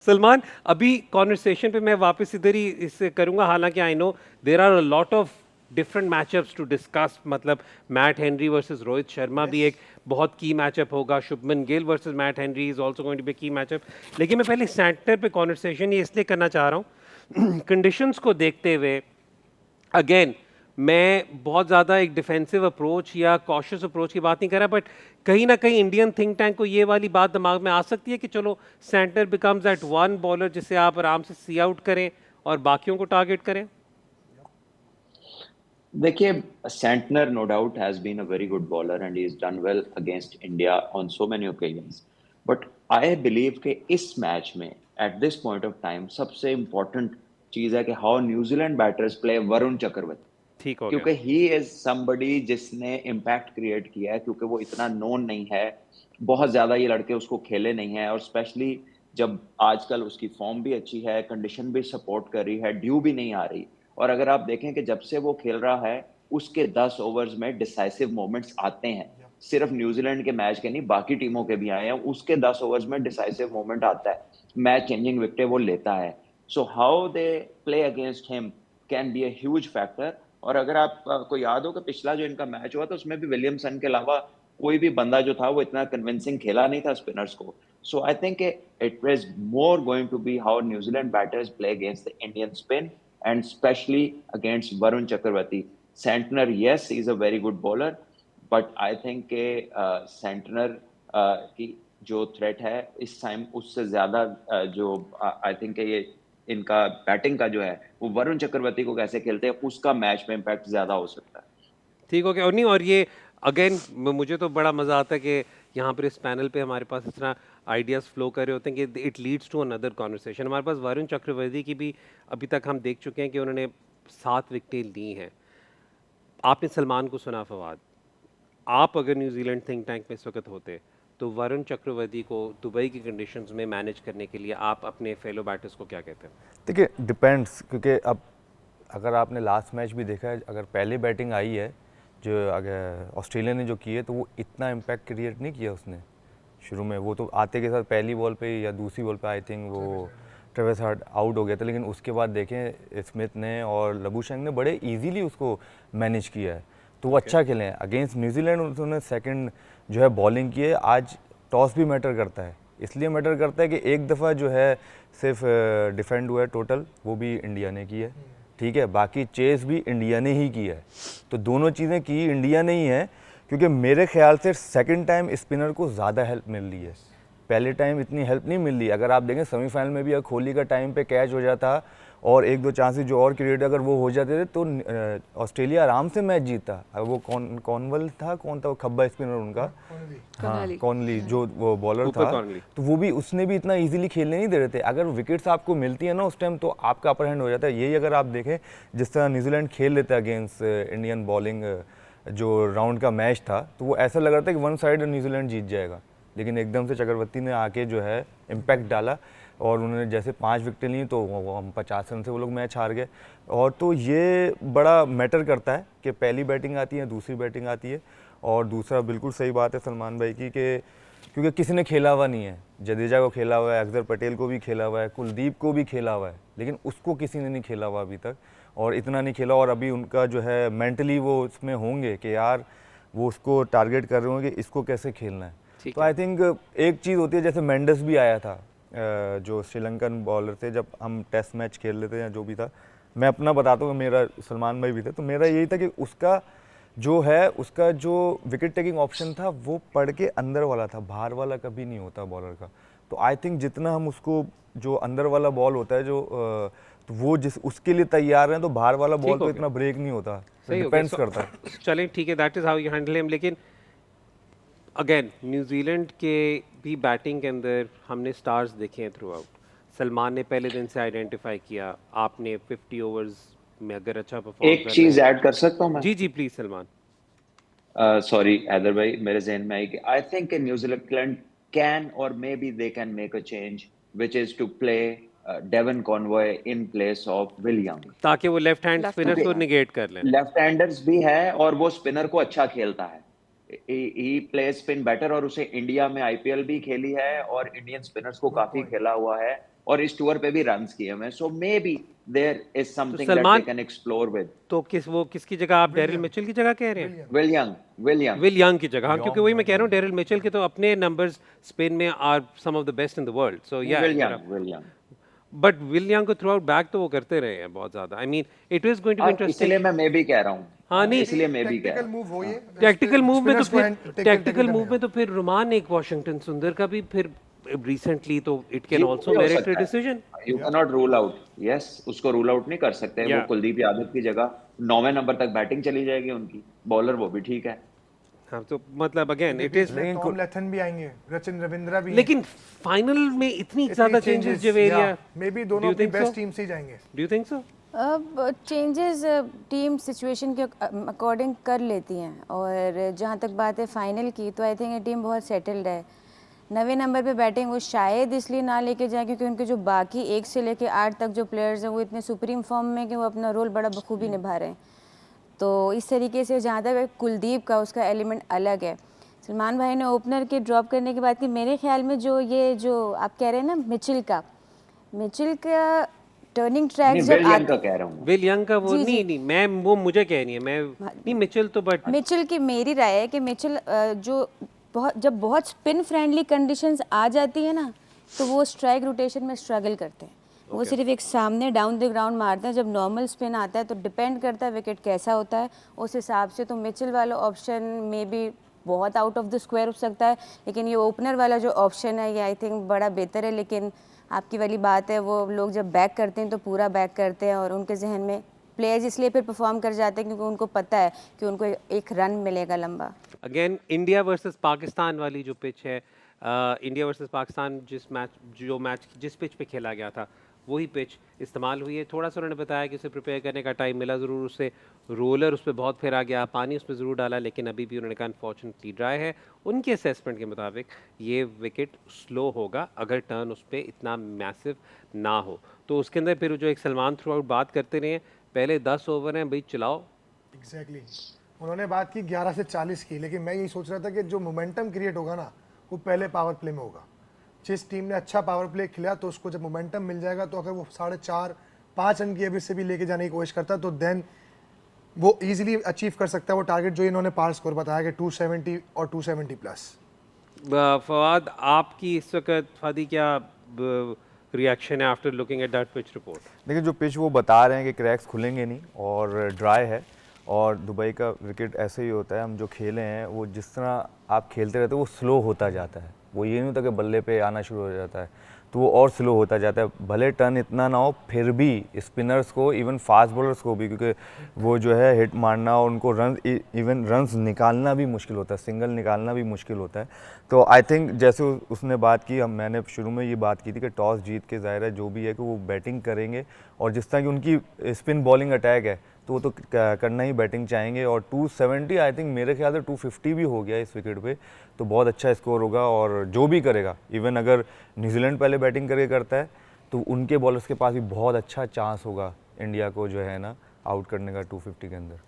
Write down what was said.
सलमान, अभी कॉन्वर्सेशन पे मैं वापस इधर ही इससे करूंगा। हालांकि I know there are a lot of different matchups to discuss. मतलब Matt Henry versus Rohit Sharma भी एक बहुत की मैचअप होगा। Shubman Gill versus Matt Henry is also going to be key matchup. लेकिन मैं पहले सेंटर पे कॉन्वर्सेशन ये इसलिए करना चाह रहा हूँ कंडीशंस को देखते हुए। अगेन, मैं बहुत ज़्यादा एक डिफेंसिव अप्रोच या कॉशियस अप्रोच की बात नहीं कर रहा, बट कहीं ना कहीं इंडियन थिंक टैंक को ये वाली बात दिमाग में आ सकती है कि चलो centre becomes at one bowler जिसे आप आराम से सी आउट करें और बाकियों को टारगेट करें। देखिए, Santner no doubt has been a very good bowler and he is done well against India on so many occasions. But I believe कि इस मैच में at this point of time सबसे इंपॉर्टेंट चीज है कि how New Zealand batters play Varun Chakravarthy, ठीक हो गया। क्योंकि ही इज समबडी जिसने इम्पैक्ट क्रिएट किया है, क्योंकि वो इतना नोन नहीं है, बहुत ज्यादा ये लड़के उसको खेले नहीं है, और स्पेशली जब आजकल उसकी फॉर्म भी अच्छी है, कंडीशन भी सपोर्ट कर रही है, ड्यू भी नहीं आ रही। और अगर आप देखें कि जब से वो खेल रहा है उसके 10 ओवर्स में डिसाइसिव मोमेंट्स आते हैं, सिर्फ न्यूजीलैंड के मैच के नहीं बाकी टीमों के भी आए हैं, उसके 10 ओवर्स में डिसाइसिव मोमेंट आता है, मैच चेंजिंग विकेटें वो लेता है। So how they play against him can be a huge factor. और अगर आप को याद हो कि पिछला जो इनका मैच हुआ था उसमें भी विलियमसन के अलावा कोई भी बंदा जो था वो इतना कन्विंसिंग खेला नहीं था स्पिनर्स को। सो I think it is more going to B how New Zealand batters play against the Indian spin and especially against Varun Chakravarti. Santner, yes, is a very good bowler, but I think कि Santner की जो threat है इस time उससे ज्यादा जो I think ये इनका बैटिंग का जो है वो वरुण चक्रवर्ती को कैसे खेलते हैं उसका मैच में इम्पैक्ट ज्यादा हो सकता है। ठीक हो गया। और नहीं, और ये अगेन मुझे तो बड़ा मज़ा आता है कि यहाँ पर इस पैनल पे हमारे पास इस तरह आइडियाज़ फ्लो कर रहे होते हैं कि it leads to another conversation. हमारे पास वरुण चक्रवर्ती की भी अभी तक हम देख चुके हैं कि उन्होंने 7 विकेटें ली हैं। आपने सलमान को सुना फवाद, आप अगर न्यूजीलैंड थिंक टैंक में इस वक्त होते तो वरुण चक्रवर्ती को दुबई की कंडीशंस में मैनेज करने के लिए आप अपने फेलो बैटर्स को क्या कहते हैं? देखिए, डिपेंड्स, क्योंकि अब अगर आपने लास्ट मैच भी देखा है, अगर पहले बैटिंग आई है जो अगर ऑस्ट्रेलिया ने जो की है तो वो इतना इम्पैक्ट क्रिएट नहीं किया उसने शुरू में। वो तो आते के साथ पहली बॉल पे या दूसरी बॉल पे आई थिंक वो ट्रेविस हार्ट आउट हो गया था, लेकिन उसके बाद देखें स्मिथ ने और लबूशेंग ने बड़े इजीली उसको मैनेज किया है, तो वो अच्छा खेले हैं अगेंस्ट न्यूजीलैंड। उन्होंने सेकंड जो है बॉलिंग की है। आज टॉस भी मैटर करता है, इसलिए मैटर करता है कि एक दफ़ा जो है सिर्फ डिफेंड हुआ है टोटल, वो भी इंडिया ने की है, ठीक है, बाकी चेस भी इंडिया ने ही की है। तो दोनों चीज़ें की इंडिया ने ही है, क्योंकि मेरे ख्याल से सेकंड टाइम स्पिनर को ज़्यादा हेल्प मिल रही है, पहले टाइम इतनी हेल्प नहीं मिल रही। अगर आप देखें सेमीफाइनल में भी अगर कोहली का टाइम पे कैच हो जाता और एक दो चांसेस जो और क्रिएट अगर वो हो जाते थे तो ऑस्ट्रेलिया आराम से मैच जीता। अब वो कॉनवल था, कौन था वो खब्बा स्पिनर उनका, हाँ कॉनली जो वो बॉलर ऊपर था, कॉर्नली। तो वो भी उसने भी इतना इजीली खेलने नहीं दे रहे थे। अगर विकेट्स आपको मिलती है ना उस टाइम तो आपका अपर हैंड हो जाता है। यही अगर आप देखें जिस तरह न्यूजीलैंड खेल लेता है अगेंस्ट इंडियन बॉलिंग, जो राउंड का मैच था तो वो ऐसा लग रहा था कि वन साइड न्यूजीलैंड जीत जाएगा, लेकिन एकदम से चक्रवर्ती ने आके जो है इम्पैक्ट डाला और उन्होंने जैसे 5 विकेटें ली तो हम 50 रन से वो लोग मैच हार गए। और तो ये बड़ा मैटर करता है कि पहली बैटिंग आती है दूसरी बैटिंग आती है। और दूसरा बिल्कुल सही बात है सलमान भाई की कि क्योंकि किसी ने खेला हुआ नहीं है, जडेजा को खेला हुआ है, अक्षर पटेल को भी खेला हुआ है, कुलदीप को भी खेला हुआ है, लेकिन उसको किसी ने नहीं खेला हुआ अभी तक, और इतना नहीं खेला। और अभी उनका जो है मेंटली वो उसमें होंगे कि यार वो उसको टारगेट कर रहे होंगे कि इसको कैसे खेलना है। ठीक तो है। आई थिंक एक चीज़ होती है, जैसे मेंडस भी आया था जो श्रीलंकन बॉलर थे, जब हम टेस्ट मैच खेल लेते हैं जो भी था, मैं अपना बताता हूँ, मेरा सलमान भाई भी थे, तो मेरा यही था कि उसका जो है उसका जो विकेट टेकिंग ऑप्शन था वो पड़ के अंदर वाला था, बाहर वाला कभी नहीं होता बॉलर का। तो आई थिंक जितना हम उसको जो अंदर वाला बॉल होता है जो तो वो जिस उसके लिए तैयार हैं तो बाहर वाला बॉल ठीक हो तो गया। इतना ब्रेक नहीं होता, तो सही हो गया। डिपेंड्स करता है। चलें ठीक है, that is how you handle him. लेकिन अगेन न्यूजीलैंड के भी बैटिंग के अंदर हमने स्टार्स देखे हैं थ्रू आउट। सलमान ने पहले दिन से आइडेंटिफाई किया, आपने 50 ओवर्स में अगर अच्छा परफॉर्म एक कर रहे चीज हैं। ऐड कर सकता हूँ मैं? जी जी प्लीज सलमान। सॉरी हैदर भाई, मेरे जहन में आई कि I think New Zealand can or maybe they can make a change which is to play Devon Conway in place of Will Young. ताकि वो left hand left spinners hand को का। निगेट कर लें। लेफ्ट हैंडर्स भी है और वो स्पिनर को अच्छा खेलता है, ही प्ले स्पिन बेटर, और उसे इंडिया में आईपीएल भी खेली है और इंडियन स्पिनर्स को काफी खेला हुआ है। और इस टूर पे भी रन्स किए हुए हैं, so maybe there is something that they Salman can explore with. तो किसकी जगह आप डेरिल मिचेल की जगह कह रहे हैं? विलियम विल यंग की जगह, हाँ, क्योंकि वही मैं कह रहा हूँ, डेरिल मिचेल के तो अपने नंबर्स स्पेन में are some of the best in the world, so या विलियम बट विल यंग को थ्रू आउट बैक तो वो करते रहे हैं बहुत ज्यादा। I mean it is going to be interesting. इसलिए मैं मे भी कह रहा हूँ, हाँ नहीं, इसलिए मैं भी कह रहा टेक्निकल हूँ। मूव हो ये, टैक्टिकल मूव में तो spinners को फिर take टैक्टिकल करने मूव में का। तो फिर रुमान एक वॉशिंगटन सुंदर का भी फिर रिसेंटली, तो इट कैन जी, आल्सो वो भी हो मेरिट अ सकता है। Decision. You can not rule out, yes, उसको रूल आउट नहीं कर सकते। वो Yeah. कुलदीप यादव की जगह 9वें नंबर तक बैटिंग चली जाएगी उनकी, बॉलर वो भी ठीक है। हाँ, तो मतलब अगेन इट इज, इसमें टॉम लेथन भी आएंगे, रचिन रविंद्रा भी लेकिन फाइनल में इतनी ज्यादा चेंजेस जवेरिया, मे बी दोनों अपनी बेस्ट टीम से ही जाएंगे। Do you think so? अब चेंजेस टीम सिचुएशन के अकॉर्डिंग कर लेती हैं, और जहाँ तक बात है फाइनल की, तो आई थिंक ये टीम बहुत सेटल्ड है। 9वें नंबर पे बैटिंग वो शायद इसलिए ना लेके जाए क्योंकि उनके जो बाकी 1 से लेके 8 तक जो प्लेयर्स हैं वो इतने सुप्रीम फॉर्म में कि वो अपना रोल बड़ा बखूबी निभा रहे हैं। तो इस तरीके से जहाँ तक कुलदीप का, उसका एलिमेंट अलग है। सलमान भाई ने ओपनर के ड्रॉप करने की बात की, मेरे ख्याल में जो आप कह रहे हैं ना मिचेल का टर्निंग ट्रैक नहीं, जब विलियम का कह रहा हूँ। विल यंग का वो जी, नहीं जी। नहीं मैं वो मुझे कहनी है, मैं नहीं मिचेल तो, बट मिचेल की मेरी राय है कि मिचेल जब बहुत स्पिन फ्रेंडली कंडीशंस आ जाती है ना, तो वो स्ट्राइक रोटेशन में स्ट्रगल करते हैं। वो सिर्फ एक सामने डाउन द ग्राउंड मारते हैं। जब नॉर्मल स्पिन आता है तो डिपेंड करता है विकेट कैसा होता है उस हिसाब से। तो मिचेल वाला ऑप्शन मे बी बहुत आउट ऑफ द स्क्वायर हो सकता है, लेकिन ये ओपनर वाला जो ऑप्शन है ये आई थिंक बड़ा बेहतर है। लेकिन आपकी वाली बात है, वो लोग जब बैक करते हैं तो पूरा बैक करते हैं, और उनके जहन में प्लेयर्स इसलिए फिर परफॉर्म कर जाते हैं क्योंकि उनको पता है कि उनको एक रन मिलेगा लंबा। अगेन इंडिया वर्सेस पाकिस्तान वाली जो पिच है, इंडिया वर्सेस पाकिस्तान जिस पिच पे खेला गया था वही पिच इस्तेमाल हुई है। थोड़ा सा उन्होंने बताया कि उसे प्रिपेयर करने का टाइम मिला ज़रूर, उससे रोलर उस पर बहुत फेरा गया, पानी उस पर ज़रूर डाला, लेकिन अभी भी उन्होंने कहा अनफॉर्चुनेटली ड्राई है। उनके असेसमेंट के मुताबिक ये विकेट स्लो होगा अगर टर्न उस पर इतना मैसिव ना हो। तो उसके अंदर फिर जो एक सलमान थ्रू आउट बात करते रहे हैं, पहले 10 ओवर हैं भाई, चलाओ। एग्जैक्टली उन्होंने बात की 11 से 40 की, लेकिन मैं यही सोच रहा था कि जो मोमेंटम क्रिएट होगा ना वो पहले पावर प्ले में होगा। जिस टीम ने अच्छा पावर प्ले खेला तो उसको जब मोमेंटम मिल जाएगा, तो अगर वो 4.5-5 रन की एवरेज से भी लेके जाने की कोशिश करता है तो देन वो इजीली अचीव कर सकता है वो टारगेट जो इन्होंने पार स्कोर बताया कि 270 और 270 प्लस। फवाद, आपकी इस वक्त फादी क्या रिएक्शन है after looking at that pitch report? देखिए जो पिच वो बता रहे हैं कि क्रैक्स खुलेंगे नहीं और ड्राई है, और दुबई का विकेट ऐसे ही होता है। हम जो खेले हैं वो जिस तरह आप खेलते रहते हो वो स्लो होता जाता है। वो ये नहीं होता कि बल्ले पे आना शुरू हो जाता है, तो वो और स्लो होता जाता है। भले टर्न इतना ना हो फिर भी स्पिनर्स को, इवन फास्ट बॉलर्स को भी, क्योंकि वो जो है हिट मारना और उनको रन, इवन रन्स निकालना भी मुश्किल होता है, सिंगल निकालना भी मुश्किल होता है। तो आई थिंक जैसे उसने बात की, मैंने शुरू में ये बात की थी कि टॉस जीत के ज़ाहिर है जो भी है कि वो बैटिंग करेंगे, और जिस तरह की उनकी स्पिन बॉलिंग अटैक है तो वो तो करना ही बैटिंग चाहेंगे। और 270 आई थिंक मेरे ख्याल से 250 भी हो गया इस विकेट पे, तो बहुत अच्छा स्कोर होगा। और जो भी करेगा, इवन अगर न्यूजीलैंड पहले बैटिंग करके करता है तो उनके बॉलर्स के पास भी बहुत अच्छा चांस होगा इंडिया को जो है ना आउट करने का 250 के अंदर।